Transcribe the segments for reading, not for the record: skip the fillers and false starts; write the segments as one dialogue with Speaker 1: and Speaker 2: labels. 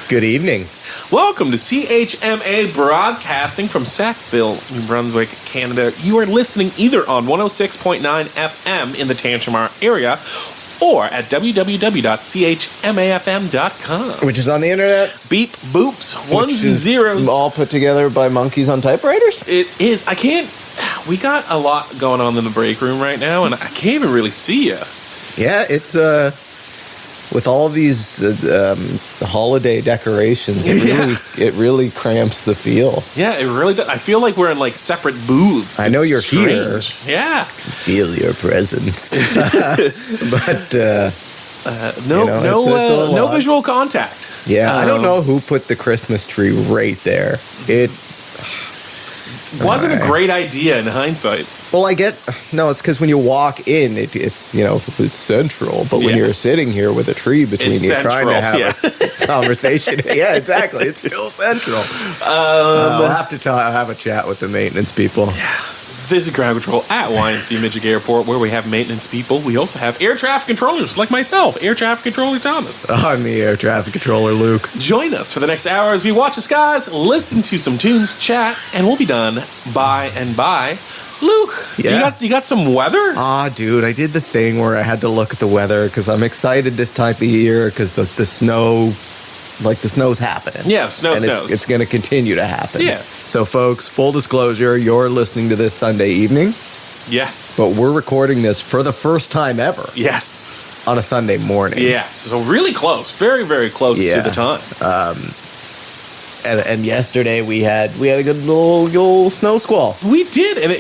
Speaker 1: Good evening.
Speaker 2: Welcome to CHMA broadcasting from Sackville, New Brunswick, Canada. You are listening either on 106.9 FM in the Tantramar area or at www.chmafm.com.
Speaker 1: Which is on the internet.
Speaker 2: Beep, boops, ones and zeros.
Speaker 1: All put together by monkeys on typewriters?
Speaker 2: It is. We got a lot going on in the break room right now, and I can't even really see you.
Speaker 1: Yeah, it's, with all these holiday decorations, it really cramps the feel.
Speaker 2: Yeah, it really does. I feel like we're in, like, separate booths.
Speaker 1: I know you're here.
Speaker 2: Yeah.
Speaker 1: Feel your presence. But,
Speaker 2: no visual contact.
Speaker 1: Yeah, I don't know who put the Christmas tree right there. It
Speaker 2: wasn't a great idea in hindsight.
Speaker 1: Well, it's because when you walk in, it's central. But when you're sitting here with a tree between you, trying to have a conversation, yeah, exactly, it's still central. I'll have to have a chat with the maintenance people.
Speaker 2: Yeah. Visit ground control at YMC Midgic Airport, where we have maintenance people. We also have air traffic controllers like myself, air traffic controller Thomas.
Speaker 1: I'm the air traffic controller Luke.
Speaker 2: Join us for the next hour as we watch the skies, listen to some tunes, chat, and we'll be done by and by. Luke, you got some weather?
Speaker 1: Dude, I did the thing where I had to look at the weather because I'm excited this time of year because the snow, like the snow's happening.
Speaker 2: Yeah, snows.
Speaker 1: It's going to continue to happen.
Speaker 2: Yeah.
Speaker 1: So, folks, full disclosure, you're listening to this Sunday evening.
Speaker 2: Yes.
Speaker 1: But we're recording this for the first time ever.
Speaker 2: Yes.
Speaker 1: On a Sunday morning.
Speaker 2: Yes. So really close. Very, very close to the time.
Speaker 1: And yesterday we had a good little snow squall.
Speaker 2: We did, and I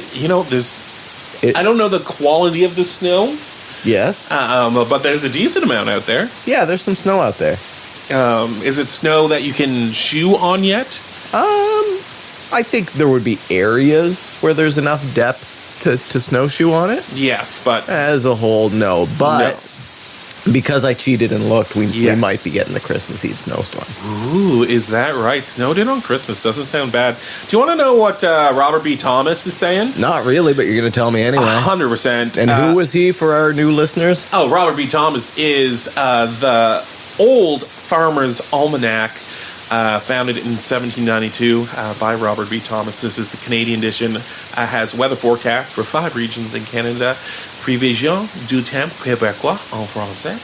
Speaker 2: don't know the quality of the snow.
Speaker 1: Yes.
Speaker 2: But there's a decent amount out there.
Speaker 1: Yeah, there's some snow out there.
Speaker 2: Is it snow that you can shoe on yet?
Speaker 1: I think there would be areas where there's enough depth to snowshoe on it.
Speaker 2: Yes, but
Speaker 1: as a whole, no. But because I cheated and looked, we might be getting the Christmas Eve snowstorm.
Speaker 2: Ooh, is that right? Snowed in on Christmas. Doesn't sound bad. Do you want to know what Robert B. Thomas is saying?
Speaker 1: Not really, but you're going to tell me anyway.
Speaker 2: 100%.
Speaker 1: And who was he for our new listeners?
Speaker 2: Oh, Robert B. Thomas is the Old Farmer's Almanac, founded in 1792 by Robert B. Thomas. This is the Canadian edition. Has weather forecasts for 5 regions in Canada. Prévision du temps québécois en français.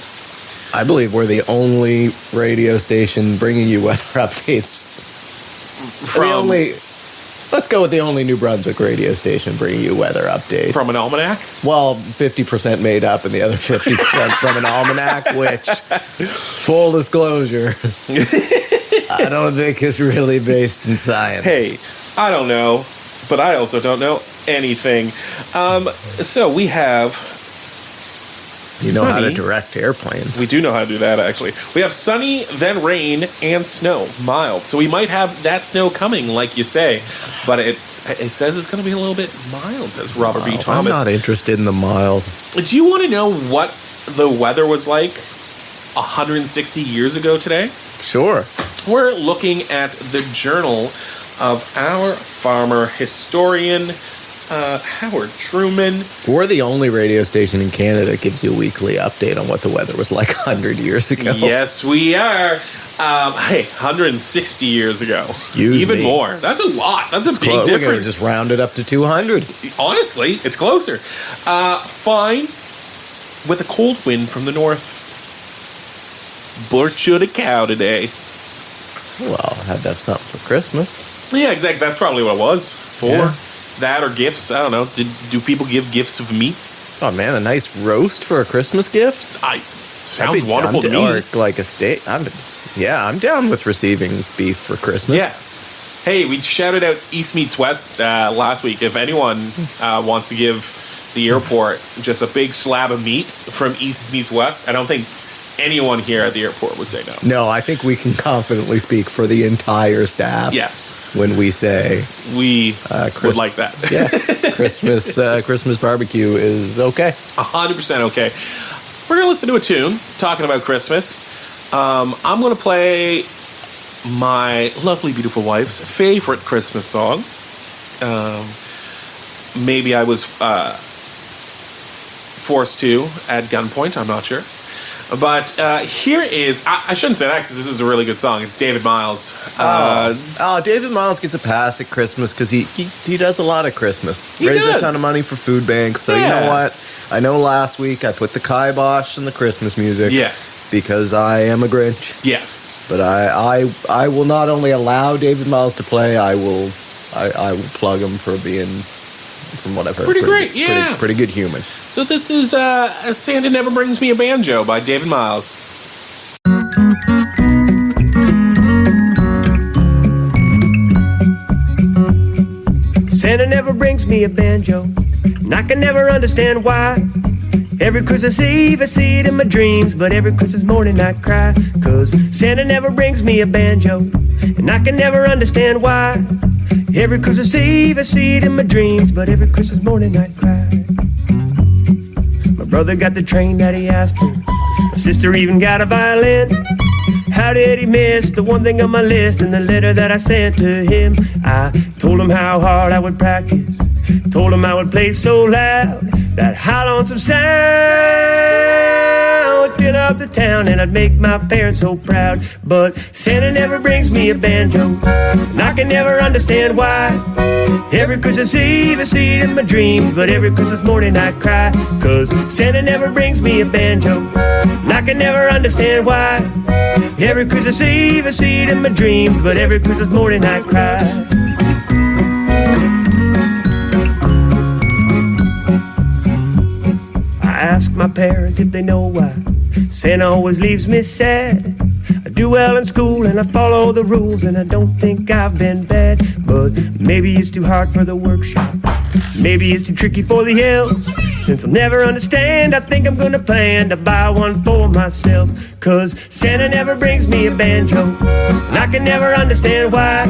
Speaker 1: I believe we're the only radio station bringing you weather updates. Let's go with the only New Brunswick radio station bringing you weather updates.
Speaker 2: From an almanac?
Speaker 1: Well, 50% made up and the other 50% from an almanac, which, full disclosure, I don't think is really based in science.
Speaker 2: Hey, I don't know, but I also don't know anything. So we have...
Speaker 1: You know how to direct airplanes.
Speaker 2: We do know how to do that, actually. We have sunny, then rain, and snow. Mild. So we might have that snow coming, like you say. But it says it's going to be a little bit mild, says Robert B. Thomas.
Speaker 1: I'm not interested in the mild.
Speaker 2: Do you want to know what the weather was like 160 years ago today?
Speaker 1: Sure.
Speaker 2: We're looking at the journal of our farmer historian, Howard Truman.
Speaker 1: We're the only radio station in Canada that gives you a weekly update on what the weather was like 100 years ago.
Speaker 2: Yes, we are. 160 years ago. Even more. That's a lot. That's a big difference.
Speaker 1: We're going to just round it up to 200.
Speaker 2: Honestly, it's closer. Fine. With a cold wind from the north. Butchered a cow today.
Speaker 1: Well, I had to have something for Christmas.
Speaker 2: Yeah, exactly. That's probably what it was for. Yeah. That or gifts. I don't know. Do people give gifts of meats?
Speaker 1: Oh, man, a nice roast for a Christmas gift?
Speaker 2: Sounds wonderful to me.
Speaker 1: Or like a steak. I'm down with receiving beef for Christmas.
Speaker 2: Yeah. Hey, we shouted out East Meets West last week. If anyone wants to give the airport just a big slab of meat from East Meets West, I don't think anyone here at the airport would say no.
Speaker 1: No, I think we can confidently speak for the entire staff.
Speaker 2: Yes.
Speaker 1: When we say
Speaker 2: we would like that.
Speaker 1: Yeah. Christmas barbecue is okay.
Speaker 2: 100% okay. We're going to listen to a tune talking about Christmas. I'm going to play my lovely, beautiful wife's favorite Christmas song. Maybe I was forced to at gunpoint. I'm not sure. But here is, I shouldn't say that because this is a really good song. It's David Miles.
Speaker 1: David Miles gets a pass at Christmas because he does a lot of Christmas. Raises a ton of money for food banks. So you know what? I know last week I put the kibosh in the Christmas music.
Speaker 2: Yes.
Speaker 1: Because I am a Grinch.
Speaker 2: Yes.
Speaker 1: But I will not only allow David Miles to play, I will plug him for being, from what I've heard,
Speaker 2: pretty great, yeah.
Speaker 1: Pretty good human.
Speaker 2: So this is Santa Never Brings Me a Banjo by David Miles.
Speaker 3: Santa never brings me a banjo, and I can never understand why. Every Christmas Eve I see it in my dreams, but every Christmas morning I cry. 'Cause Santa never brings me a banjo, and I can never understand why. Every Christmas Eve I see it in my dreams, but every Christmas morning I cry. My brother got the train that he asked for. My sister even got a violin. How did he miss the one thing on my list in the letter that I sent to him? I told him how hard I would practice. Told him I would play so loud that high lonesome sound would fill up the town, and I'd make my parents so proud. But Santa never brings me a banjo, and I can never understand why. Every Christmas Eve I see it in my dreams, but every Christmas morning I cry. 'Cause Santa never brings me a banjo, and I can never understand why. Every Christmas Eve I see it in my dreams, but every Christmas morning I cry. I ask my parents if they know why Santa always leaves me sad. I do well in school and I follow the rules, and I don't think I've been bad. But maybe it's too hard for the workshop, maybe it's too tricky for the elves. Since I'll never understand, I think I'm gonna plan to buy one for myself. 'Cause Santa never brings me a banjo, and I can never understand why.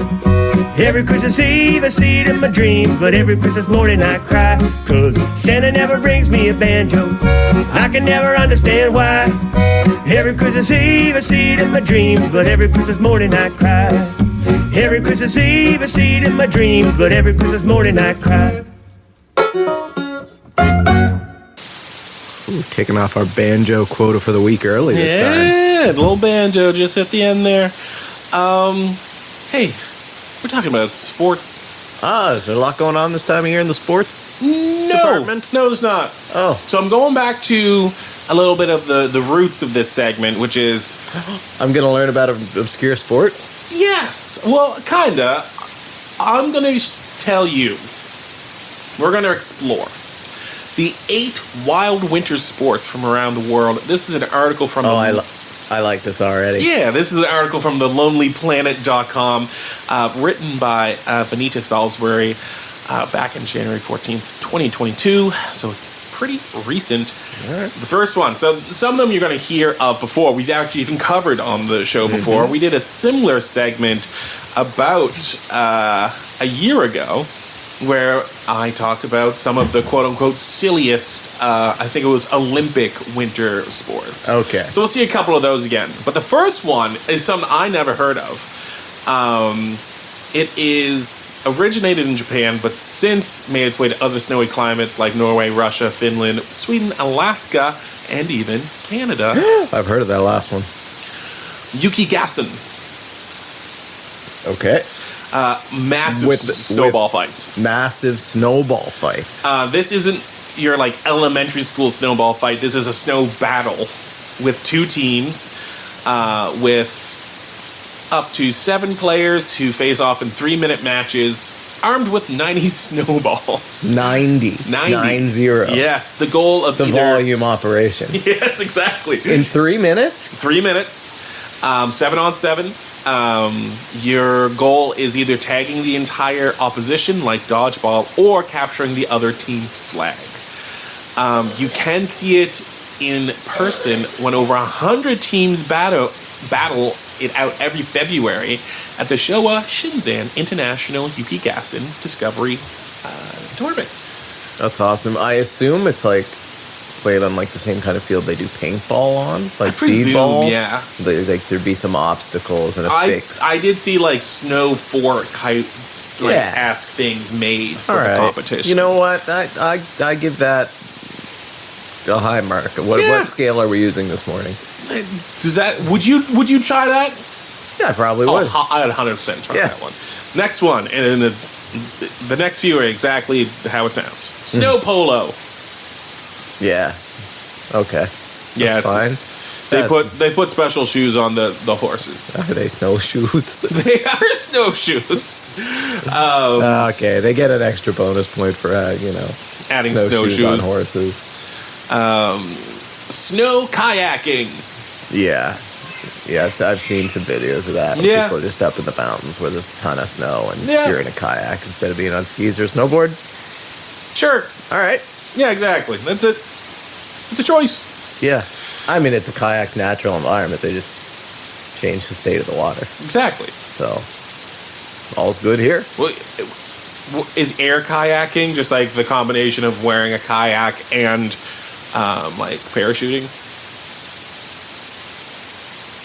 Speaker 3: Every Christmas Eve I see it in my dreams, but every Christmas morning I cry. 'Cause Santa never brings me a banjo, and I can never understand why. Every Christmas Eve I see it in my dreams, but every Christmas morning I cry. Every Christmas Eve I see it in my dreams, but every Christmas morning I cry.
Speaker 1: Ooh, taking off our banjo quota for the week early this time.
Speaker 2: Yeah, a little banjo just at the end there. Hey, we're talking about sports.
Speaker 1: Is there a lot going on this time of year in the sports department?
Speaker 2: No, there's not.
Speaker 1: Oh.
Speaker 2: So I'm going back to a little bit of the roots of this segment, which is...
Speaker 1: I'm going to learn about an obscure sport?
Speaker 2: Yes. Well, kinda. I'm going to tell you. We're going to explore the 8 wild winter sports from around the world. This is an article from...
Speaker 1: I like this already.
Speaker 2: Yeah, this is an article from thelonelyplanet.com, written by Benita Salisbury back in January 14th, 2022. So it's pretty recent.
Speaker 1: Right.
Speaker 2: The first one. So some of them you're going to hear of before. We've actually even covered on the show before. We did a similar segment about a year ago, where I talked about some of the quote-unquote silliest, I think it was Olympic winter sports.
Speaker 1: Okay.
Speaker 2: So we'll see a couple of those again. But the first one is something I never heard of. It is originated in Japan, but since made its way to other snowy climates like Norway, Russia, Finland, Sweden, Alaska, and even Canada.
Speaker 1: I've heard of that last one.
Speaker 2: Yukigassen.
Speaker 1: Okay.
Speaker 2: Massive snowball fights.
Speaker 1: Massive snowball fights.
Speaker 2: This isn't your like elementary school snowball fight. This is a snow battle with 2 teams with up to 7 players who face off in 3-minute matches, armed with 90 snowballs.
Speaker 1: 90. 90.
Speaker 2: Yes, the goal of
Speaker 1: it's a volume operation.
Speaker 2: Yes, exactly.
Speaker 1: In 3 minutes?
Speaker 2: 3 minutes. 7 on 7. Your goal is either tagging the entire opposition like dodgeball or capturing the other team's flag. You can see it in person when over 100 teams battle it out every February at the Showa Shinzan International Yukigassen Discovery Tournament.
Speaker 1: That's awesome. I assume it's like played on like the same kind of field they do paintball on, like speedball.
Speaker 2: Yeah,
Speaker 1: like there'd be some obstacles and a fix.
Speaker 2: I did see like snow fork ask things made for the competition.
Speaker 1: You know what? I give that a high mark. What scale are we using this morning?
Speaker 2: Does that? Would you try that?
Speaker 1: Yeah, I probably would.
Speaker 2: I'd 100% try that one. Next one, and it's the next few are exactly how it sounds. Snow polo.
Speaker 1: Yeah. Okay.
Speaker 2: Yeah,
Speaker 1: it's fine.
Speaker 2: They put special shoes on the horses.
Speaker 1: Are they snowshoes?
Speaker 2: They are snowshoes.
Speaker 1: Okay, they get an extra bonus point for
Speaker 2: adding snowshoes
Speaker 1: on horses.
Speaker 2: Snow kayaking.
Speaker 1: Yeah, I've seen some videos of that.
Speaker 2: Yeah.
Speaker 1: People are just up in the mountains where there's a ton of snow, and you're in a kayak instead of being on skis or snowboard.
Speaker 2: Sure.
Speaker 1: All right.
Speaker 2: Yeah, exactly. That's it. It's a choice.
Speaker 1: Yeah. I mean, it's a kayak's natural environment. They just change the state of the water.
Speaker 2: Exactly.
Speaker 1: So, all's good here.
Speaker 2: Well, is air kayaking just like the combination of wearing a kayak and like parachuting?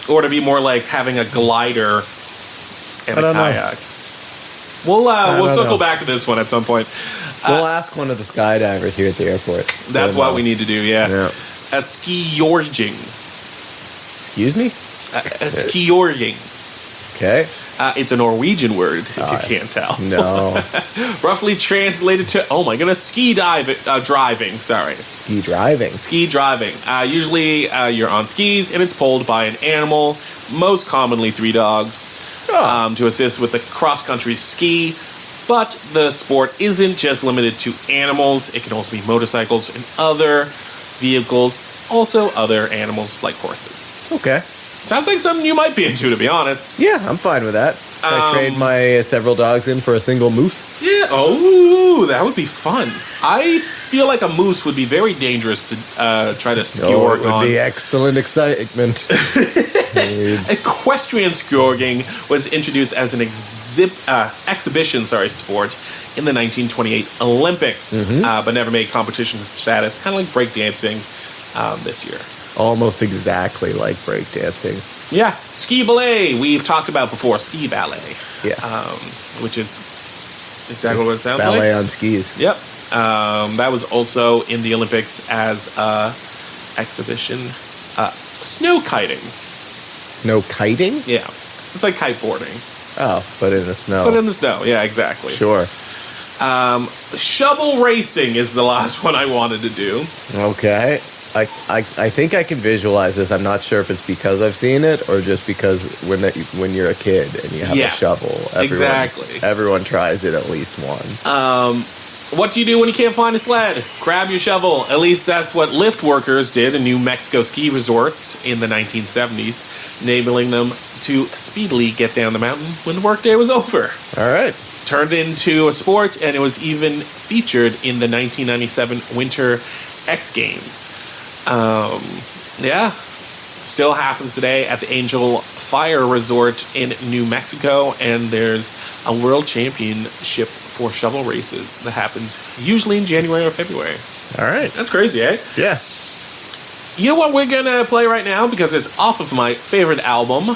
Speaker 2: Or to be more like having a glider and a kayak? We'll circle back to this one at some point.
Speaker 1: We'll ask one of the skydivers here at the airport.
Speaker 2: That's what we need to do, yeah. A skiorging.
Speaker 1: Excuse me?
Speaker 2: A skiorging.
Speaker 1: Okay.
Speaker 2: It's a Norwegian word, if you can't tell.
Speaker 1: No.
Speaker 2: Roughly translated to, oh my goodness, driving, sorry.
Speaker 1: Ski driving.
Speaker 2: Ski driving. Usually you're on skis and it's pulled by an animal, most commonly 3 dogs, to assist with the cross-country ski. But the sport isn't just limited to animals. It can also be motorcycles and other vehicles, also other animals like horses.
Speaker 1: Okay.
Speaker 2: Sounds like something you might be into, to be honest.
Speaker 1: Yeah, I'm fine with that. I trade my several dogs in for a single moose.
Speaker 2: Yeah. Oh, that would be fun. I feel like a moose would be very dangerous to try to skewer
Speaker 1: on. It would be excellent excitement.
Speaker 2: Equestrian skewerging was introduced as an exhibition sport in the 1928 Olympics, but never made competition status, kind of like breakdancing this year.
Speaker 1: Almost exactly like breakdancing.
Speaker 2: Yeah, ski ballet. We've talked about before ski ballet.
Speaker 1: Yeah,
Speaker 2: which is exactly what it sounds like.
Speaker 1: Ballet on skis.
Speaker 2: Yep. That was also in the Olympics as exhibition. Snow kiting.
Speaker 1: Snow kiting?
Speaker 2: Yeah, it's like kiteboarding.
Speaker 1: Oh, but in the snow.
Speaker 2: But in the snow. Yeah, exactly.
Speaker 1: Sure.
Speaker 2: Shovel racing is the last one I wanted to do.
Speaker 1: Okay. I think I can visualize this. I'm not sure if it's because I've seen it or just because when you're a kid and you have a shovel, everyone tries it at least once.
Speaker 2: What do you do when you can't find a sled? Grab your shovel. At least that's what lift workers did in New Mexico ski resorts in the 1970s, enabling them to speedily get down the mountain when the workday was over.
Speaker 1: All right.
Speaker 2: Turned into a sport, and it was even featured in the 1997 Winter X Games. Still happens today at the Angel Fire Resort in New Mexico, and there's a world championship for shovel races that happens usually in January or February.
Speaker 1: All right.
Speaker 2: That's crazy, eh?
Speaker 1: Yeah.
Speaker 2: You know what we're going to play right now? Because it's off of my favorite album,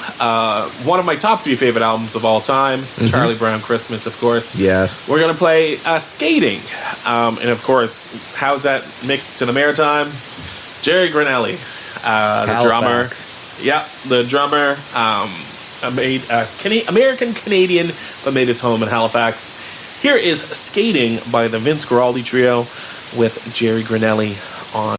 Speaker 2: one of my top 3 favorite albums of all time, Charlie Brown Christmas, of course.
Speaker 1: Yes.
Speaker 2: We're going to play Skating. And, of course, how's that mixed to the Maritimes? Jerry Granelli, the drummer. Yeah, the drummer, American-Canadian, but made his home in Halifax. Here is Skating by the Vince Guaraldi Trio with Jerry Granelli on.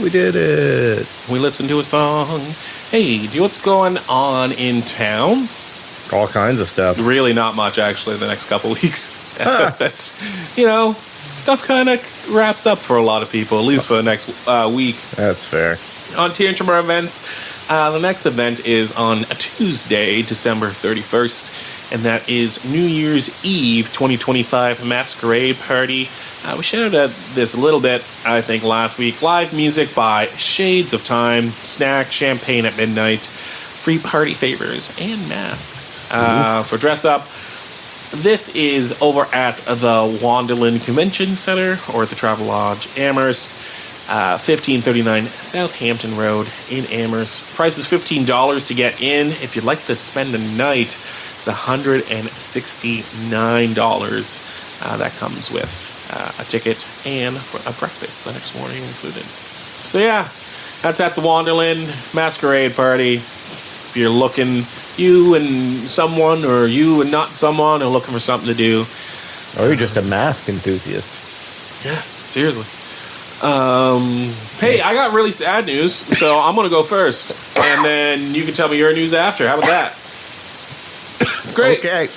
Speaker 1: We did it.
Speaker 2: We listened to a song. Hey, do you know what's going on in town?
Speaker 1: All kinds of stuff.
Speaker 2: Really not much, actually, the next couple weeks. That's, stuff kind of wraps up for a lot of people, at least for the next week.
Speaker 1: That's fair.
Speaker 2: On Tantramar events, the next event is on Tuesday, December 31st, and that is New Year's Eve 2025 Masquerade Party. We shouted at this a little bit, I think, last week. Live music by Shades of Time, snack, champagne at midnight, free party favors, and masks for dress up. This is over at the Wanderland Convention Center or at the Travel Lodge Amherst, 1539 Southampton Road in Amherst. Price is $15 to get in. If you'd like to spend the night, it's $169. That comes with a ticket and a breakfast the next morning included. So yeah, that's at the Wanderland Masquerade Party. If you're looking, you and someone or you and not someone are looking for something to do.
Speaker 1: Or you're just a mask enthusiast.
Speaker 2: Yeah, seriously. Hey, I got really sad news, so I'm going to go first. And then you can tell me your news after. How about that? Great.
Speaker 1: Okay.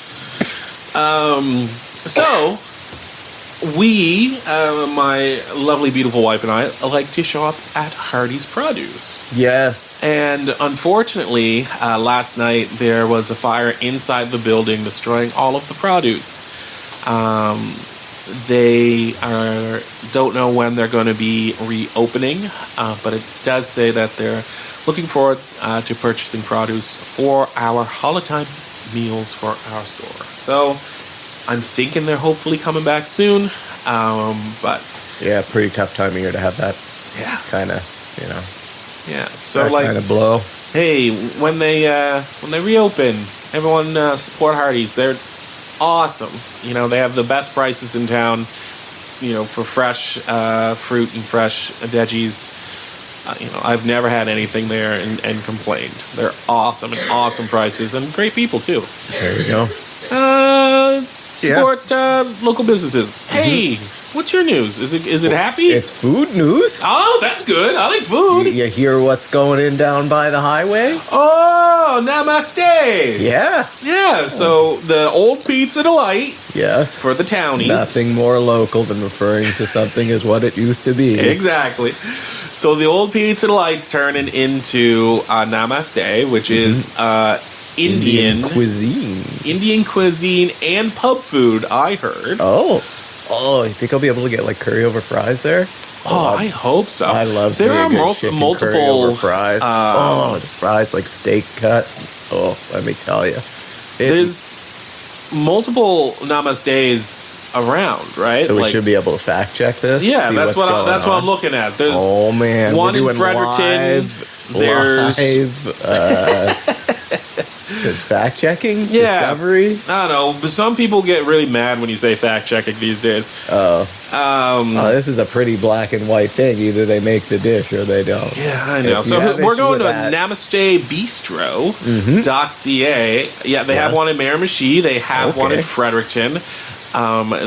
Speaker 2: So, we, my lovely, beautiful wife and I, like to show up at Hardy's Produce.
Speaker 1: Yes.
Speaker 2: And unfortunately, last night there was a fire inside the building destroying all of the produce. They don't know when they're going to be reopening, but it does say that they're looking forward to purchasing produce for our holiday meals for our store. So I'm thinking they're hopefully coming back soon, but
Speaker 1: yeah, pretty tough time of year to have that.
Speaker 2: Yeah,
Speaker 1: kind of,
Speaker 2: Yeah, so
Speaker 1: like kind of blow.
Speaker 2: Hey, when they reopen, everyone support Hardee's. They're awesome. They have the best prices in town. For fresh fruit and fresh veggies. I've never had anything there and complained. They're awesome and awesome prices and great people too.
Speaker 1: There you go.
Speaker 2: Support local businesses. Hey, what's your news? Is it happy?
Speaker 1: It's food news.
Speaker 2: Oh, that's good. I like food.
Speaker 1: You hear what's going in down by the highway?
Speaker 2: Oh, namaste.
Speaker 1: Yeah.
Speaker 2: Yeah, so the old Pizza Delight.
Speaker 1: Yes.
Speaker 2: For the townies.
Speaker 1: Nothing more local than referring to something as what it used to be.
Speaker 2: Exactly. So the old Pizza Delight's turning into Namaste, which is Indian cuisine and pub food, I heard.
Speaker 1: Oh, you think I'll be able to get like curry over fries there?
Speaker 2: Oh, I hope so.
Speaker 1: I love
Speaker 2: there are multiple
Speaker 1: curry over fries. The fries like steak cut. Oh, let me tell you,
Speaker 2: there's multiple Namastes around, right?
Speaker 1: So we should be able to fact check this.
Speaker 2: Yeah, that's what I'm looking at. There's one in Fredericton. There's
Speaker 1: fact checking, discovery.
Speaker 2: I don't know, but some people get really mad when you say fact checking these days.
Speaker 1: This is a pretty black and white thing. Either they make the dish or they don't.
Speaker 2: Yeah, I know. So we're going to namastebistro.ca. Yeah, they have one in Miramichi. They have one in Fredericton.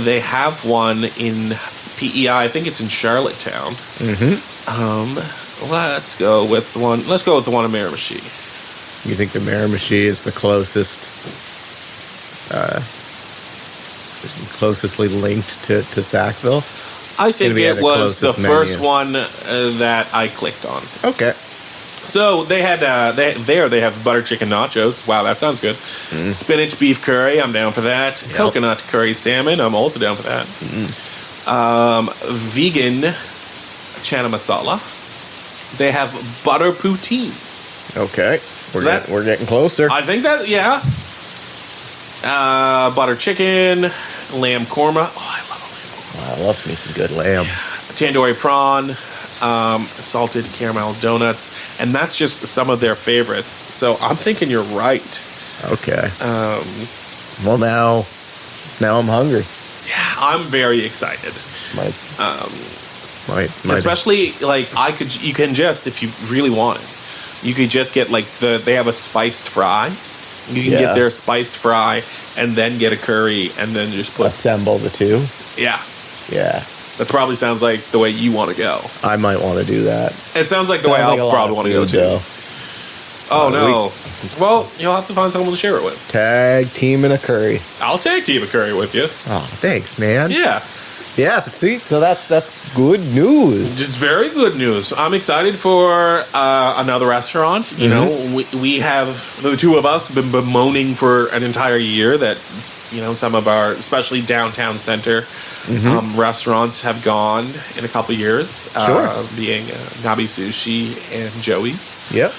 Speaker 2: They have one in PEI. I think it's in Charlottetown. Let's go with the one in Miramichi.
Speaker 1: You think the Miramichi is the closely linked to Sackville?
Speaker 2: I think it was the first one that I clicked on.
Speaker 1: Okay.
Speaker 2: So they had they have butter chicken nachos. Wow, that sounds good. Spinach beef curry, I'm down for that. Yep. Coconut curry salmon, I'm also down for that. Vegan chana masala. They have butter poutine.
Speaker 1: Okay, we're getting closer.
Speaker 2: I think that butter chicken, lamb korma. Oh, I love a lamb korma.
Speaker 1: I love me some good lamb.
Speaker 2: Tandoori prawn, salted caramel donuts, and that's just some of their favorites. So I'm thinking you're right.
Speaker 1: Okay. Well, now I'm hungry.
Speaker 2: Yeah, I'm very excited. Especially like you can just, if you really want it, you could just get like they have a spiced fry. You can get their spiced fry and then get a curry and then just assemble
Speaker 1: the two.
Speaker 2: Yeah.
Speaker 1: Yeah.
Speaker 2: That probably sounds like the way you want to go.
Speaker 1: I might want to do that.
Speaker 2: It sounds like the way I'll probably want to go, too. Oh, no. Well, you'll have to find someone to share it with.
Speaker 1: Tag team in a curry.
Speaker 2: I'll tag team a curry with you.
Speaker 1: Oh, thanks, man.
Speaker 2: Yeah.
Speaker 1: Yeah, see, so that's good news.
Speaker 2: It's very good news. I'm excited for another restaurant. You know, we have, the two of us, been bemoaning for an entire year that, you know, some of our, especially downtown center restaurants have gone in a couple years.
Speaker 1: Sure.
Speaker 2: Being Nabi Sushi and Joey's.
Speaker 1: Yep.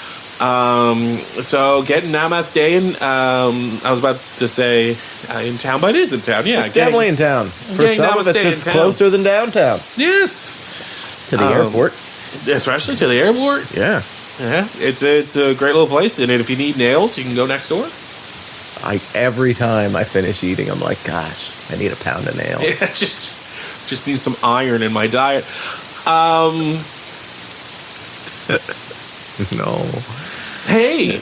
Speaker 2: So getting Namaste in, I was about to say in town, but it is in town. Yeah,
Speaker 1: it's definitely in town. For some of it's closer than downtown.
Speaker 2: Yes,
Speaker 1: to the airport,
Speaker 2: especially to the airport.
Speaker 1: Yeah,
Speaker 2: yeah. It's a great little place, and if you need nails, you can go next door.
Speaker 1: Every time I finish eating, I'm like, gosh, I need a pound of nails.
Speaker 2: Yeah, just need some iron in my diet.
Speaker 1: No.
Speaker 2: Hey,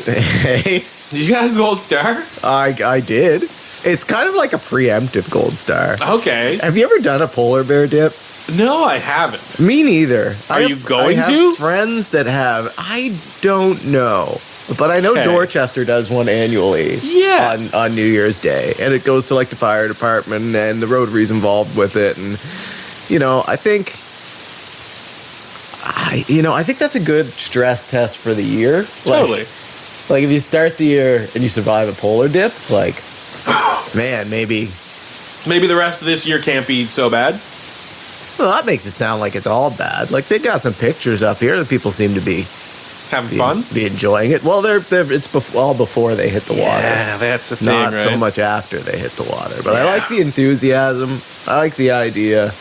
Speaker 2: you got a gold star?
Speaker 1: I did. It's kind of like a preemptive gold star.
Speaker 2: Okay.
Speaker 1: Have you ever done a polar bear dip?
Speaker 2: No, I haven't.
Speaker 1: Me neither.
Speaker 2: Are you going to?
Speaker 1: I have friends that have. I don't know. But I know Dorchester does one annually.
Speaker 2: Yes.
Speaker 1: On New Year's Day. And it goes to like the fire department and the Rotary's involved with it. And, you know, I think that's a good stress test for the year.
Speaker 2: Totally.
Speaker 1: Like if you start the year and you survive a polar dip, it's like, man, maybe
Speaker 2: the rest of this year can't be so bad.
Speaker 1: Well, that makes it sound like it's all bad. Like they got some pictures up here that people seem to be
Speaker 2: having fun,
Speaker 1: be enjoying it. Well, it's all before they hit the water.
Speaker 2: Yeah, that's the thing.
Speaker 1: Not
Speaker 2: right?
Speaker 1: so much after they hit the water. But I like the enthusiasm. I like the idea.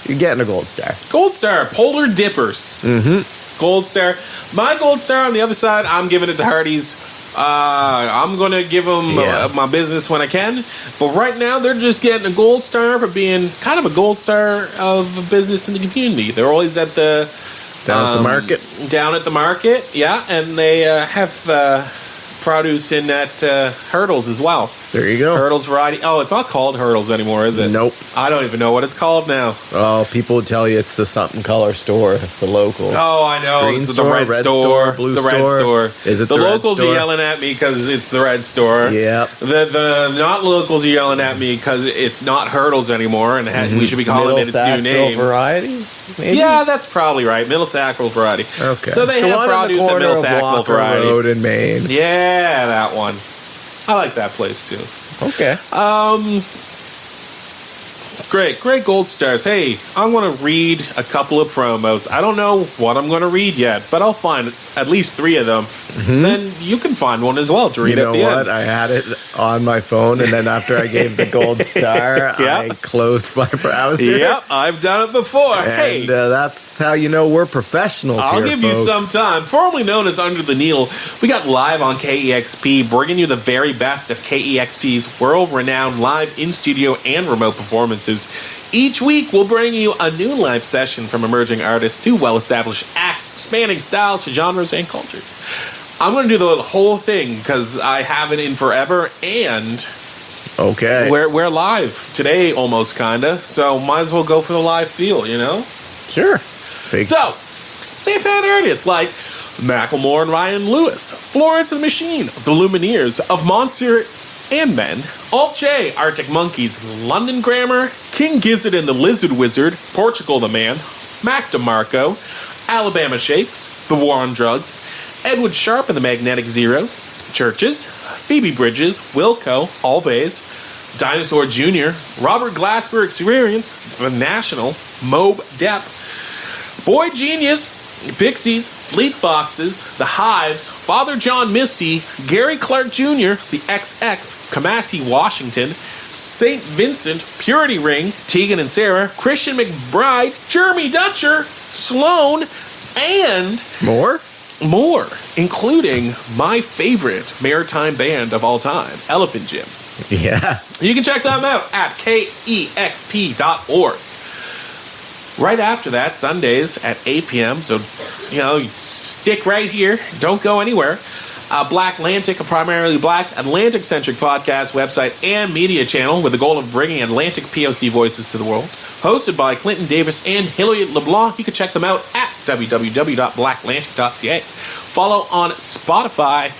Speaker 1: You're getting a gold star.
Speaker 2: Gold star, polar dippers.
Speaker 1: Mm-hmm.
Speaker 2: Gold star. My gold star on the other side, I'm giving it to Hardee's. I'm going to give them my business when I can. But right now, they're just getting a gold star for being kind of a gold star of a business in the community. They're always at the...
Speaker 1: Down at the market.
Speaker 2: Down at the market, yeah. And they have produce in at Hurdles as well.
Speaker 1: There you go.
Speaker 2: Hurdles variety. Oh, it's not called Hurdles anymore, is it?
Speaker 1: Nope.
Speaker 2: I don't even know what it's called now.
Speaker 1: Oh, people would tell you it's the something color store, the local.
Speaker 2: Oh, I know.
Speaker 1: Green
Speaker 2: it's
Speaker 1: store,
Speaker 2: the red store,
Speaker 1: blue
Speaker 2: the red store.
Speaker 1: Is it
Speaker 2: the
Speaker 1: red
Speaker 2: locals
Speaker 1: store?
Speaker 2: are yelling at me because it's the red store.
Speaker 1: Yeah.
Speaker 2: The not locals are yelling at me because it's not Hurdles anymore, and we should be calling it its new name.
Speaker 1: Variety? Maybe?
Speaker 2: Yeah, that's probably right. Middle Sackville Variety.
Speaker 1: Okay.
Speaker 2: So they have produce at Middle Sackville Variety.
Speaker 1: Road in Maine.
Speaker 2: Yeah, that one. I like that place too.
Speaker 1: Okay.
Speaker 2: Great gold stars. Hey, I'm going to read a couple of promos. I don't know what I'm going to read yet, but I'll find at least 3 of them. Mm-hmm. Then you can find one as well to read at the end. You know what?
Speaker 1: I had it on my phone, and then after I gave the gold star, I closed my browser.
Speaker 2: Yep, I've done it before.
Speaker 1: And that's how you know we're professionals.
Speaker 2: I'll give you some time. Formerly known as Under the Needle, we got live on KEXP, bringing you the very best of KEXP's world-renowned live in-studio and remote performances. Each week, we'll bring you a new live session from emerging artists to well-established acts spanning styles, genres, and cultures. I'm going to do the whole thing because I haven't in forever, and we're live today, almost kinda. So might as well go for the live feel, you know?
Speaker 1: Sure.
Speaker 2: So they've had artists like Macklemore and Ryan Lewis, Florence and the Machine, the Lumineers of Monster and Men, Alt J, Arctic Monkeys, London Grammar, King Gizzard and the Lizard Wizard, Portugal the Man, Mac DeMarco, Alabama Shakes, The War on Drugs, Edward Sharp and the Magnetic Zeros, Churches, Phoebe Bridges, Wilco, Always, Dinosaur Jr., Robert Glasper Experience, The National, Mobe Depp, Boy Genius, Pixies, Fleet Foxes, The Hives, Father John Misty, Gary Clark Jr., The XX, Kamasi Washington, St. Vincent, Purity Ring, Tegan and Sarah, Christian McBride, Jeremy Dutcher, Sloan, and
Speaker 1: more,
Speaker 2: including my favorite maritime band of all time, Elephant Gym.
Speaker 1: Yeah.
Speaker 2: You can check them out at kexp.org. Right after that, Sundays at 8 p.m., so, stick right here. Don't go anywhere. Black Atlantic, a primarily Black Atlantic-centric podcast, website, and media channel with the goal of bringing Atlantic POC voices to the world. hosted by Clinton Davis and Hilary LeBlanc. You can check them out at www.blacklantic.ca. Follow on Spotify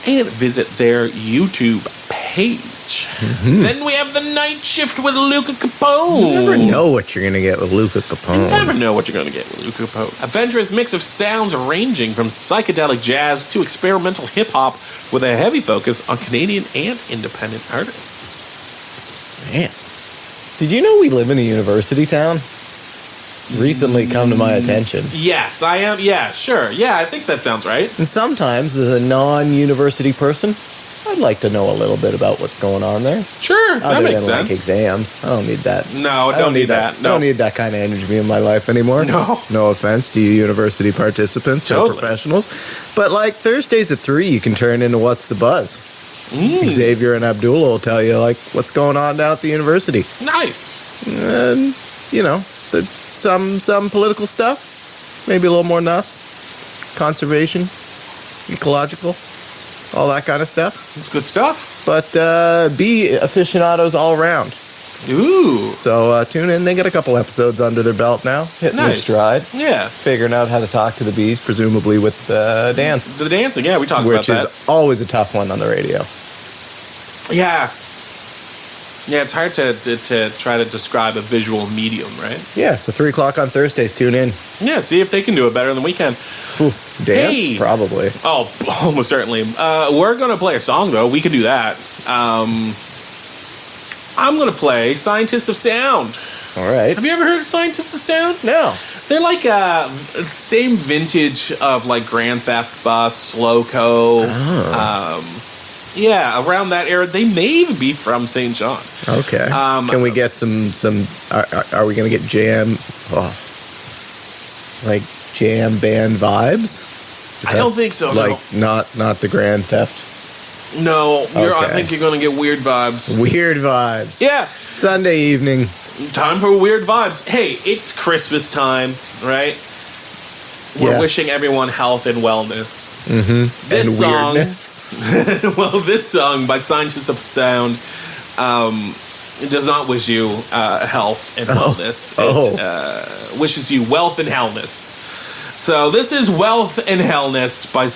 Speaker 2: and visit their YouTube page. Mm-hmm. Then we have The Night Shift with Luca Capone.
Speaker 1: You never know what you're going to get with Luca Capone.
Speaker 2: You never know what you're going to get with Luca Capone. A adventurous mix of sounds ranging from psychedelic jazz to experimental hip-hop with a heavy focus on Canadian and independent artists.
Speaker 1: Man. Did you know we live in a university town? It's recently come to my attention.
Speaker 2: Yes, I am. Yeah, sure. Yeah, I think that sounds right.
Speaker 1: And sometimes, as a non-university person, I'd like to know a little bit about what's going on there.
Speaker 2: Sure, that makes sense.
Speaker 1: Like exams. I don't need that.
Speaker 2: No, I don't need that. No.
Speaker 1: I don't need that kind of energy in my life anymore.
Speaker 2: No.
Speaker 1: No offense to you university participants or professionals. But like Thursdays at 3, you can turn into What's the Buzz. Xavier and Abdullah will tell you like what's going on down at the university.
Speaker 2: Nice.
Speaker 1: And, you know, some political stuff. Maybe a little more nuss. Conservation. Ecological. All that kind of stuff.
Speaker 2: It's good stuff.
Speaker 1: But bee aficionados all around.
Speaker 2: Ooh.
Speaker 1: So tune in. They got a couple episodes under their belt now. Hitting their stride.
Speaker 2: Yeah.
Speaker 1: Figuring out how to talk to the bees, presumably with dance.
Speaker 2: The dancing, yeah, we talked about that.
Speaker 1: Which is always a tough one on the radio.
Speaker 2: Yeah. Yeah, it's hard to try to describe a visual medium, right?
Speaker 1: Yeah, so 3 o'clock on Thursdays, tune in.
Speaker 2: Yeah, see if they can do it better than we can.
Speaker 1: Ooh, dance? Probably.
Speaker 2: Oh, almost certainly. We're going to play a song, though. We can do that. I'm going to play Scientists of Sound.
Speaker 1: All right.
Speaker 2: Have you ever heard of Scientists of Sound?
Speaker 1: No.
Speaker 2: They're like same vintage of like Grand Theft Bus, Slowco. Oh. Yeah, around that era. They may even be from St. John.
Speaker 1: Okay. Can we get some are we going to get jam band vibes?
Speaker 2: I don't think so,
Speaker 1: like, no. Not the Grand Theft.
Speaker 2: No, I think you're going to get weird vibes.
Speaker 1: Weird vibes.
Speaker 2: Yeah.
Speaker 1: Sunday evening.
Speaker 2: Time for weird vibes. Hey, it's Christmas time, right? We're wishing everyone health and wellness.
Speaker 1: Mm-hmm.
Speaker 2: This song,
Speaker 1: weirdness.
Speaker 2: well, this song by Scientists of Sound does not wish you health and wellness. It wishes you wealth and hellness. So this is Wealth and Hellness by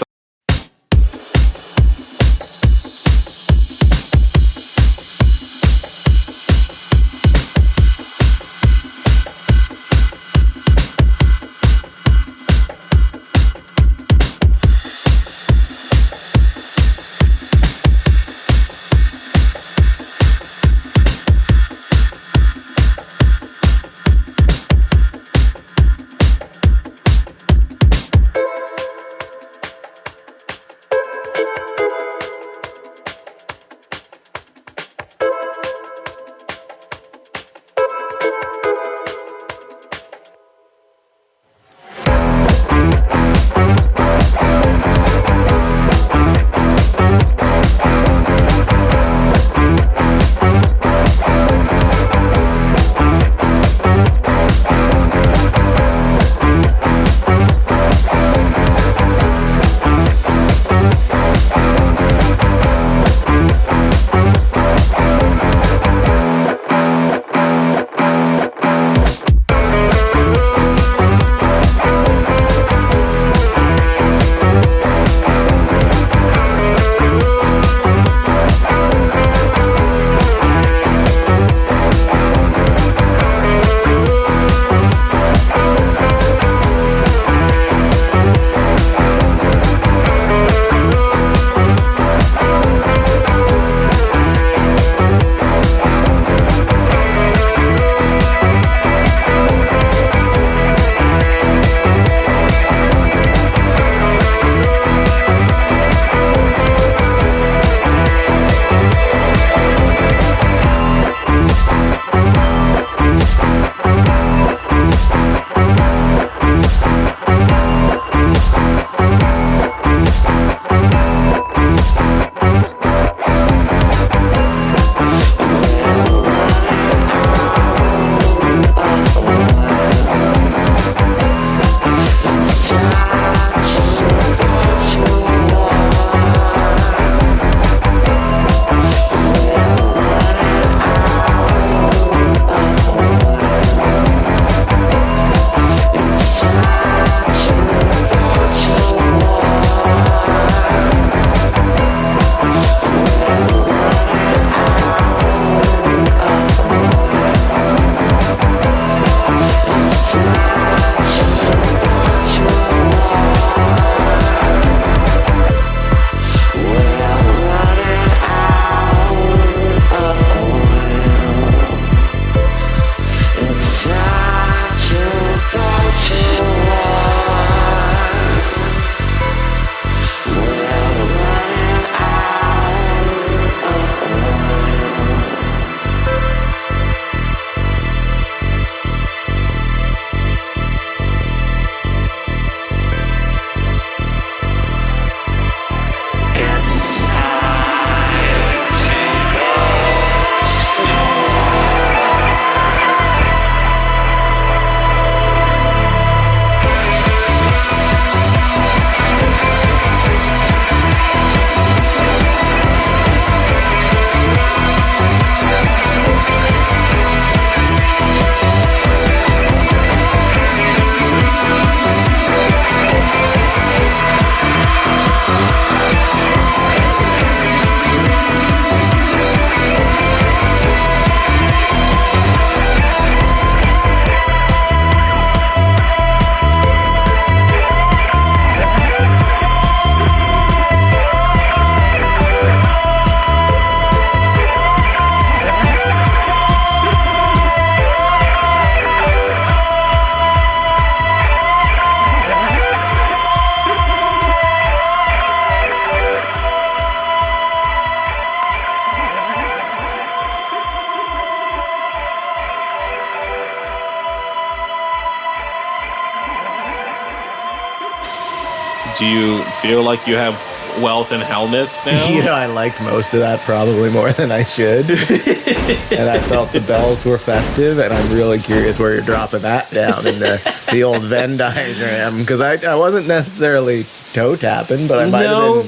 Speaker 2: Do you feel like you have wealth and hellness now?
Speaker 1: You know, I liked most of that probably more than I should. And I felt the bells were festive, and I'm really curious where you're dropping that down in the old Venn diagram. Because I wasn't necessarily toe tapping, but I might have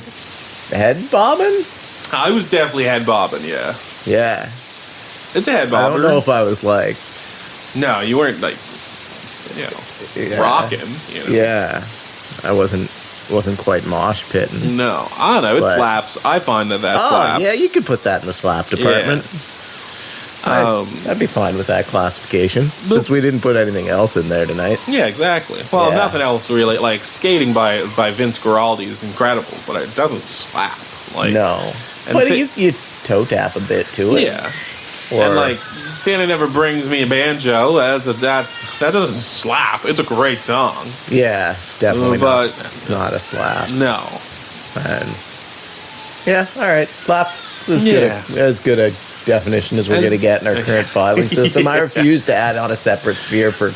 Speaker 1: been head bobbing.
Speaker 2: I was definitely head bobbing, yeah.
Speaker 1: Yeah.
Speaker 2: It's a head bobber.
Speaker 1: I don't know if I was like...
Speaker 2: No, you weren't like, rocking. You know?
Speaker 1: Yeah. I wasn't quite mosh pitting.
Speaker 2: No, I don't know. It slaps. I find that slaps.
Speaker 1: Yeah, you could put that in the slap department.
Speaker 2: Yeah.
Speaker 1: I'd be fine with that classification since we didn't put anything else in there tonight.
Speaker 2: Yeah, exactly. Well, nothing else really. Like skating by Vince Guaraldi is incredible, but it doesn't slap. Like
Speaker 1: no, but you toe tap a bit to it.
Speaker 2: Yeah, and like Santa Never Brings Me a Banjo. That doesn't slap. It's a great song.
Speaker 1: Yeah, definitely. But it's not a slap.
Speaker 2: No.
Speaker 1: And yeah, all right, slaps is good a definition as we're going to get in our current filing system. I refuse to add on a separate sphere for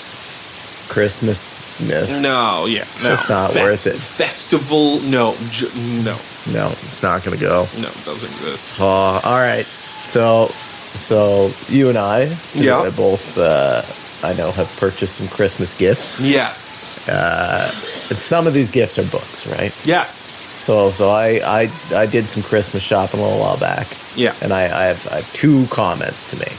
Speaker 1: Christmasness.
Speaker 2: No,
Speaker 1: it's just not worth it.
Speaker 2: Festival, no,
Speaker 1: it's not going to go.
Speaker 2: No, it doesn't exist.
Speaker 1: All right, so you and I both, I know, have purchased some Christmas gifts.
Speaker 2: Yes.
Speaker 1: And some of these gifts are books, right?
Speaker 2: Yes.
Speaker 1: So I did some Christmas shopping a little while back.
Speaker 2: Yeah.
Speaker 1: And I have two comments to make.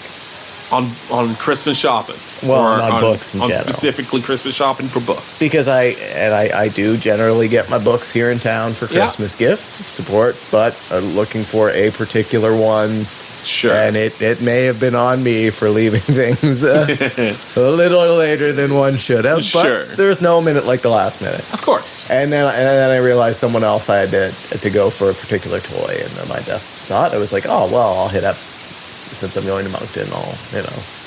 Speaker 2: On Christmas shopping?
Speaker 1: Well, on books in general.
Speaker 2: Specifically Christmas shopping for books.
Speaker 1: Because I do generally get my books here in town for Christmas gifts, support, but looking for a particular one.
Speaker 2: Sure.
Speaker 1: And it may have been on me for leaving things a little later than one should have. But there's no minute like the last minute.
Speaker 2: Of course.
Speaker 1: And then I realized someone else I had to go for a particular toy. And then my desk thought, I was like, oh, well, I'll hit up, since I'm going to Moncton, I'll,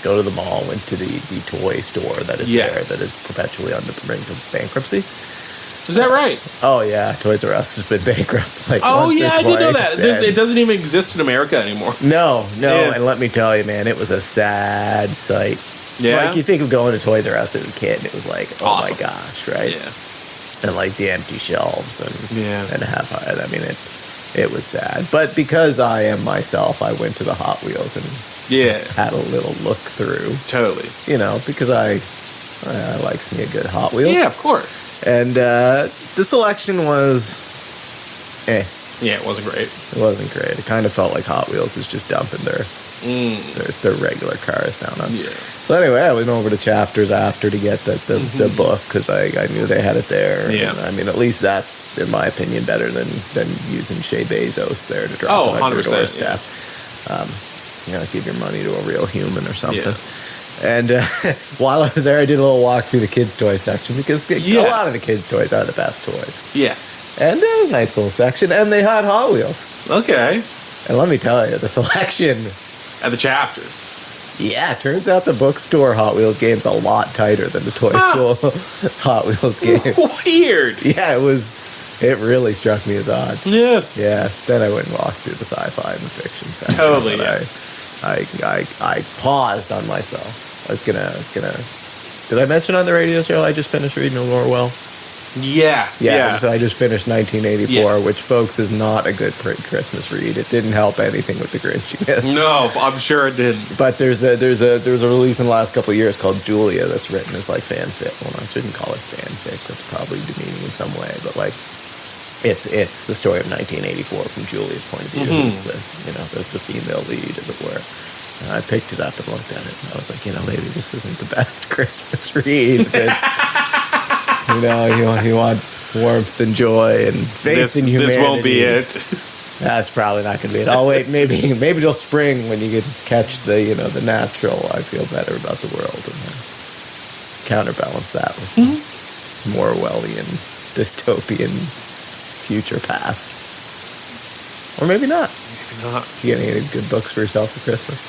Speaker 1: go to the mall, went to the toy store that is there, that is perpetually on the brink of bankruptcy.
Speaker 2: Is that right?
Speaker 1: Oh, yeah. Toys R Us has been bankrupt.
Speaker 2: I did know that. It doesn't even exist in America anymore.
Speaker 1: No. Yeah. And let me tell you, man, it was a sad sight.
Speaker 2: Yeah.
Speaker 1: Like, you think of going to Toys R Us as a kid, and it was like, oh, my gosh, right?
Speaker 2: Yeah.
Speaker 1: And, like, the empty shelves and half-eyed. I mean, it was sad. But because I am myself, I went to the Hot Wheels and had a little look through.
Speaker 2: Totally.
Speaker 1: Because I likes me a good Hot Wheels.
Speaker 2: Yeah, of course.
Speaker 1: And the selection was
Speaker 2: Yeah, it wasn't great.
Speaker 1: It wasn't great. It kind of felt like Hot Wheels was just dumping their regular cars down on. Yeah. So anyway, I went over to Chapters after to get the book because I knew they had it there.
Speaker 2: Yeah.
Speaker 1: And, I mean, at least that's, in my opinion, better than using Shea Bezos there to drop it on your doorstep. Give your money to a real human or something. Yeah. And while I was there, I did a little walk through the kids' toy section because a lot of the kids' toys are the best toys.
Speaker 2: Yes.
Speaker 1: And it was a nice little section, and they had Hot Wheels.
Speaker 2: Okay.
Speaker 1: And let me tell you, the selection
Speaker 2: at the Chapters.
Speaker 1: Yeah, turns out the bookstore Hot Wheels game's a lot tighter than the toy store Hot Wheels game.
Speaker 2: Weird.
Speaker 1: Yeah, it really struck me as odd.
Speaker 2: Yeah.
Speaker 1: Yeah. Then I went and walked through the sci-fi and the fiction section.
Speaker 2: Totally. Yeah.
Speaker 1: I paused on myself. I was gonna. Did I mention on the radio show I just finished reading Orwell?
Speaker 2: Yes.
Speaker 1: Yeah. So I just finished 1984, which, folks, is not a good Christmas read. It didn't help anything with the Grinchiness.
Speaker 2: No, I'm sure it didn't.
Speaker 1: But there's a release in the last couple of years called Julia that's written as like fanfic. Well, I shouldn't call it fanfic. That's probably demeaning in some way, but like. It's the story of 1984 from Julia's point of view. Who's the female lead, as it were. And I picked it up and looked at it, and I was like, maybe this isn't the best Christmas read. It's, you want warmth and joy and faith in humanity.
Speaker 2: This won't be it.
Speaker 1: That's probably not going to be it. I'll wait. Maybe till spring when you can catch the natural. I feel better about the world and counterbalance that with some Orwellian dystopian future past, or maybe not. You get any good books for yourself for Christmas?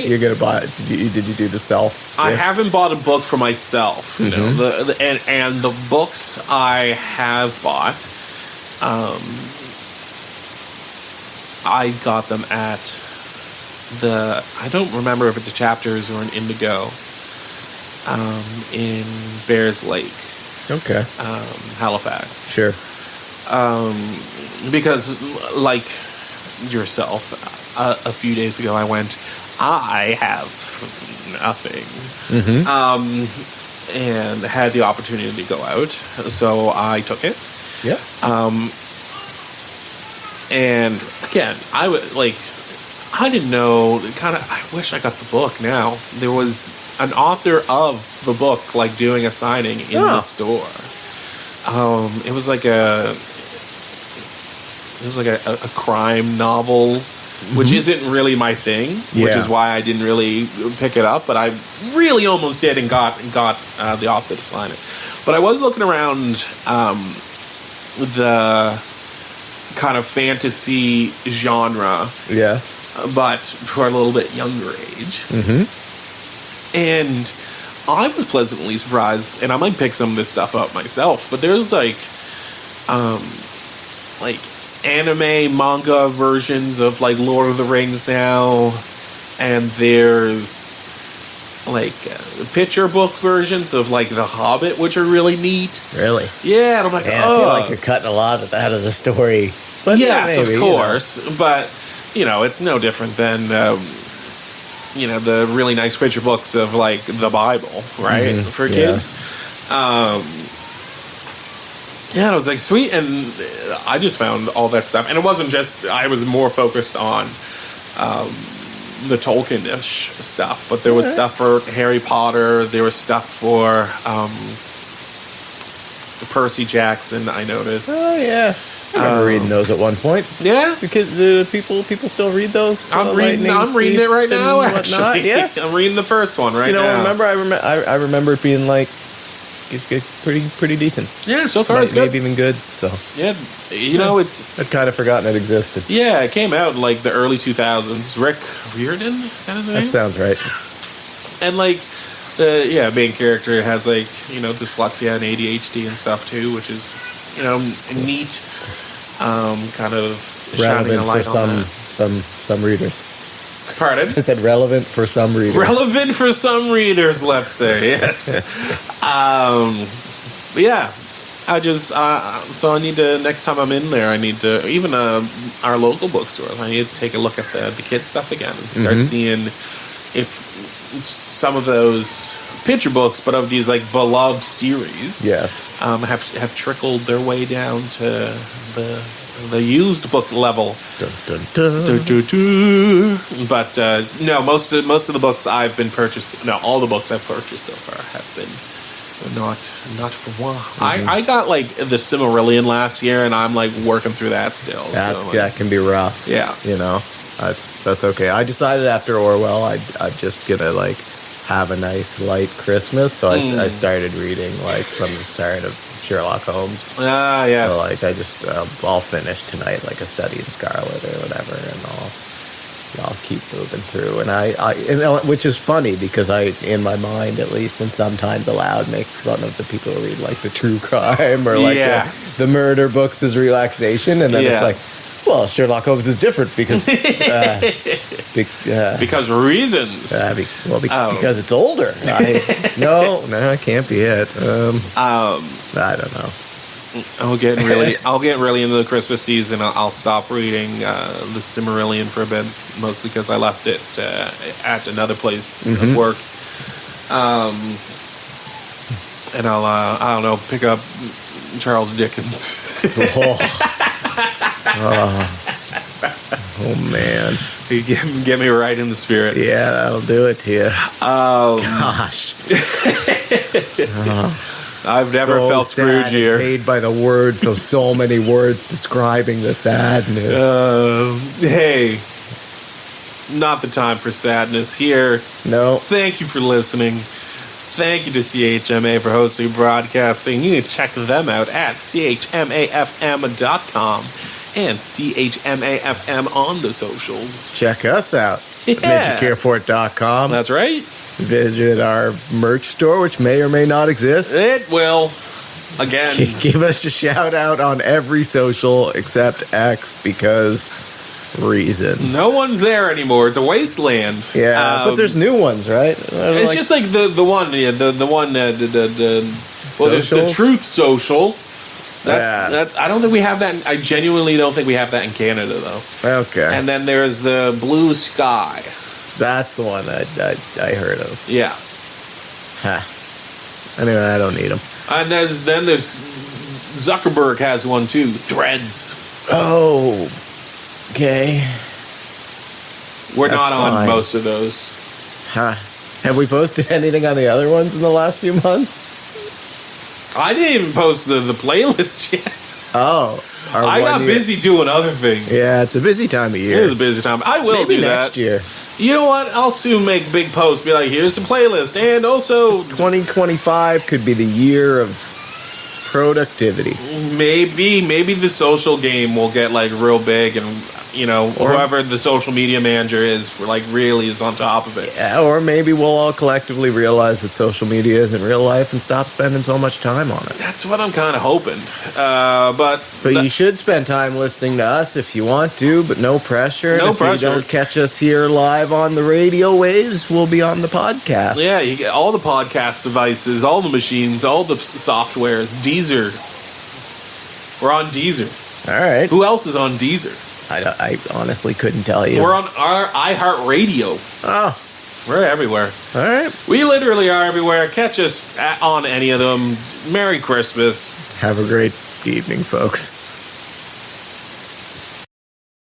Speaker 1: You're gonna buy it. Did you do the self?
Speaker 2: I haven't bought a book for myself. And the books I have bought, I got them at I don't remember if it's a Chapters or an Indigo, in Bears Lake.
Speaker 1: Okay.
Speaker 2: Halifax.
Speaker 1: Sure.
Speaker 2: Because, like yourself, a few days ago I went, I have nothing. And had the opportunity to go out, so I took it.
Speaker 1: Yeah.
Speaker 2: And again, I didn't know. I wish I got the book now. There was an author of the book, like, doing a signing in the store. It was like a crime novel, which isn't really my thing, which is why I didn't really pick it up. But I really almost did and got the author to sign it. But I was looking around the kind of fantasy genre.
Speaker 1: Yes.
Speaker 2: But for a little bit younger age. And I was pleasantly surprised, and I might pick some of this stuff up myself, but there's like anime manga versions of like Lord of the Rings now, and there's like picture book versions of like The Hobbit, which are really neat.
Speaker 1: Really?
Speaker 2: Yeah, and I'm like,
Speaker 1: I feel like you're cutting a lot out of the story.
Speaker 2: But yes, maybe, of course, but it's no different than the really nice picture books of like the Bible, right, for kids. Yeah, I was like, sweet, and I just found all that stuff, and it wasn't just. I was more focused on the Tolkien-ish stuff, but there was stuff for Harry Potter. There was stuff for Percy Jackson. I noticed.
Speaker 1: Oh yeah. I remember reading those at one point.
Speaker 2: Yeah,
Speaker 1: because people still read those.
Speaker 2: I'm reading it right now. Actually,
Speaker 1: yeah,
Speaker 2: I'm reading the first one right now.
Speaker 1: I remember it being like it's pretty decent.
Speaker 2: Yeah, so far it's good.
Speaker 1: Maybe even good. So
Speaker 2: yeah, it's.
Speaker 1: I'd kind of forgotten it existed.
Speaker 2: Yeah, it came out in like the early 2000s. Rick Riordan, is that his name?
Speaker 1: That sounds right.
Speaker 2: And like. The main character has like dyslexia and ADHD and stuff too, which is neat. Kind of shining a light on
Speaker 1: some readers.
Speaker 2: Pardon?
Speaker 1: I said relevant for some readers.
Speaker 2: Relevant for some readers, let's say. Yes. But yeah, I just so I need to next time I'm in there. I need to even our local bookstores. I need to take a look at the kid stuff again and start seeing if some of those picture books, but of these like beloved series, have trickled their way down to the used book level.
Speaker 1: Dun, dun, dun.
Speaker 2: But no, most of the books I've been purchased. No, all the books I've purchased so far have been not for one. I got like the Silmarillion last year, and I'm like working through that still.
Speaker 1: That can be rough.
Speaker 2: Yeah,
Speaker 1: that's okay. I decided after Orwell, I'm just gonna like have a nice light Christmas, so I started reading like from the start of Sherlock Holmes.
Speaker 2: Yes.
Speaker 1: So like I'll finish tonight like A Study in Scarlet or whatever, and I'll keep moving through. And I which is funny because I, in my mind at least, and sometimes aloud, make fun of the people who read like the true crime or like the murder books as relaxation, and then it's like, well, Sherlock Holmes is different because
Speaker 2: because reasons.
Speaker 1: Because it's older. No, it can't be it. I don't know.
Speaker 2: I'll get really into the Christmas season. I'll stop reading the Silmarillion for a bit, mostly because I left it at another place of work. And I'll I don't know, pick up Charles Dickens.
Speaker 1: Oh man,
Speaker 2: you get me right in the spirit.
Speaker 1: Yeah, that'll do it to you. Gosh.
Speaker 2: I've never felt Scroogier.
Speaker 1: Paid by the words of so many words describing the sadness.
Speaker 2: Hey, not the time for sadness here.
Speaker 1: No.
Speaker 2: Thank you for listening. Thank you to CHMA for hosting broadcasting. You can check them out at chmafm.com and CHMAFM on the socials.
Speaker 1: Check us out at MidgicAirport.com.
Speaker 2: That's right.
Speaker 1: Visit our merch store, which may or may not exist.
Speaker 2: It will. Again.
Speaker 1: Give us a shout out on every social except X because reasons.
Speaker 2: No one's there anymore. It's a wasteland.
Speaker 1: Yeah, but the's new ones, right?
Speaker 2: It's just like the one, the one, well, there's the Truth Social. That's. I don't think we have that. I genuinely don't think we have that in Canada, though.
Speaker 1: Okay.
Speaker 2: And then there's the Blue Sky.
Speaker 1: That's the one I heard of.
Speaker 2: Yeah.
Speaker 1: Huh. Anyway, I don't need them.
Speaker 2: And there's Zuckerberg has one too. Threads.
Speaker 1: Oh. Okay.
Speaker 2: We're not on most of those.
Speaker 1: Huh. Have we posted anything on the other ones in the last few months?
Speaker 2: I didn't even post the playlist yet.
Speaker 1: Oh.
Speaker 2: I got busy doing other things.
Speaker 1: Yeah, it's a busy time of year.
Speaker 2: It is a busy time. I will
Speaker 1: Maybe
Speaker 2: do that.
Speaker 1: next year.
Speaker 2: You know what? I'll soon make big posts. Be like, here's the playlist. And also...
Speaker 1: 2025 could be the year of productivity.
Speaker 2: Maybe the social game will get, like, real big and... whoever the social media manager is, really is on top of it.
Speaker 1: Yeah, or maybe we'll all collectively realize that social media isn't real life and stop spending so much time on it.
Speaker 2: That's what I'm kind of hoping. But
Speaker 1: you should spend time listening to us if you want to, but no pressure.
Speaker 2: No pressure.
Speaker 1: If you don't catch us here live on the radio waves, we'll be on the podcast.
Speaker 2: Yeah, you get all the podcast devices, all the machines, all the softwares. Deezer. We're on Deezer.
Speaker 1: All right.
Speaker 2: Who else is on Deezer?
Speaker 1: I honestly couldn't tell you.
Speaker 2: We're on our iHeartRadio.
Speaker 1: Oh.
Speaker 2: We're everywhere.
Speaker 1: All right.
Speaker 2: We literally are everywhere. Catch us on any of them. Merry Christmas.
Speaker 1: Have a great evening, folks.